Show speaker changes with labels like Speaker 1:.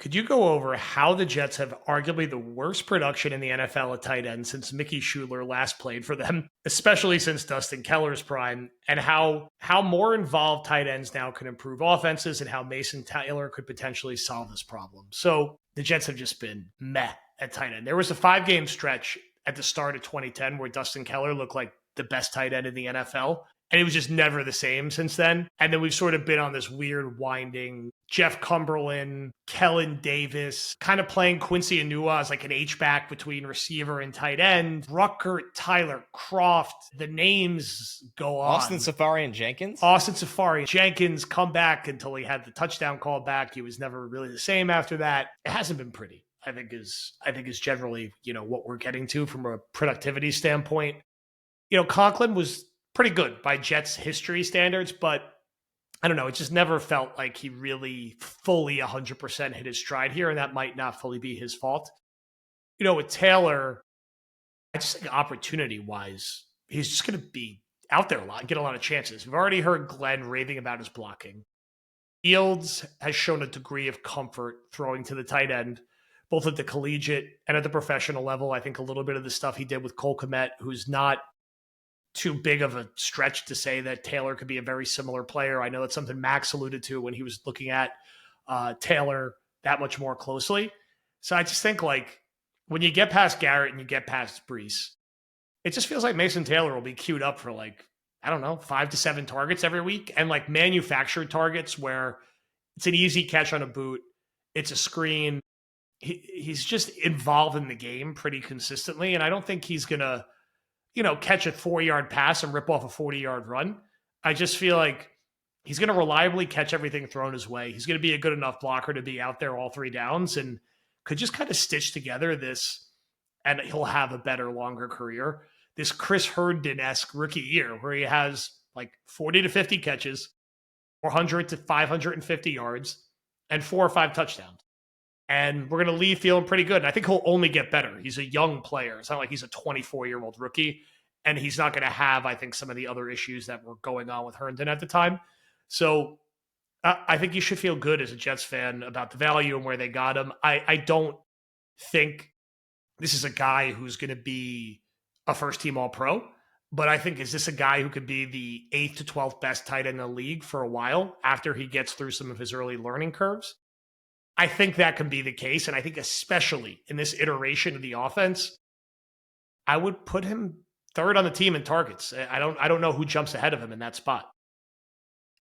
Speaker 1: Could you go over how the Jets have arguably the worst production in the NFL at tight end since Mickey Schuler last played for them, especially since Dustin Keller's prime, and how more involved tight ends now can improve offenses and how Mason Taylor could potentially solve this problem? So the Jets have just been meh at tight end. There was a 5-game stretch at the start of 2010 where Dustin Keller looked like the best tight end in the NFL. And it was just never the same since then. And then we've sort of been on this weird winding Jeff Cumberland, Kellen Davis, kind of playing Quincy Enunwa as like an H-back between receiver and tight end. Ruckert, Tyler Croft, the names go on.
Speaker 2: Austin Safari and Jenkins?
Speaker 1: Austin Safari. Jenkins come back until he had the touchdown call back. He was never really the same after that. It hasn't been pretty, I think is generally, what we're getting to from a productivity standpoint. Conklin was pretty good by Jets history standards, but I don't know. It just never felt like he really fully 100% hit his stride here, and that might not fully be his fault. With Taylor, I just think opportunity-wise, he's just going to be out there a lot and get a lot of chances. We've already heard Glenn raving about his blocking. Fields has shown a degree of comfort throwing to the tight end, both at the collegiate and at the professional level. I think a little bit of the stuff he did with Cole Kmet, who's not too big of a stretch to say that Taylor could be a very similar player. I know that's something Max alluded to when he was looking at Taylor that much more closely. So I just think when you get past Garrett and you get past Brees, it just feels like Mason Taylor will be queued up for 5 to 7 targets every week, and manufactured targets where it's an easy catch on a boot. It's a screen. He's just involved in the game pretty consistently. And I don't think he's going to, catch a 4-yard pass and rip off a 40-yard run. I just feel like he's going to reliably catch everything thrown his way. He's going to be a good enough blocker to be out there all 3 downs and could just kind of stitch together this, and he'll have a better, longer career. This Chris Herndon-esque rookie year where he has 40 to 50 catches, 400 to 550 yards, and 4 or 5 touchdowns. And we're going to leave feeling pretty good. And I think he'll only get better. He's a young player. It's not like he's a 24-year-old rookie. And he's not going to have, I think, some of the other issues that were going on with Herndon at the time. So I think you should feel good as a Jets fan about the value and where they got him. I don't think this is a guy who's going to be a first-team All-Pro. But I think, is this a guy who could be the 8th to 12th best tight end in the league for a while after he gets through some of his early learning curves? I think that can be the case. And I think especially in this iteration of the offense, I would put him 3rd on the team in targets. I don't know who jumps ahead of him in that spot.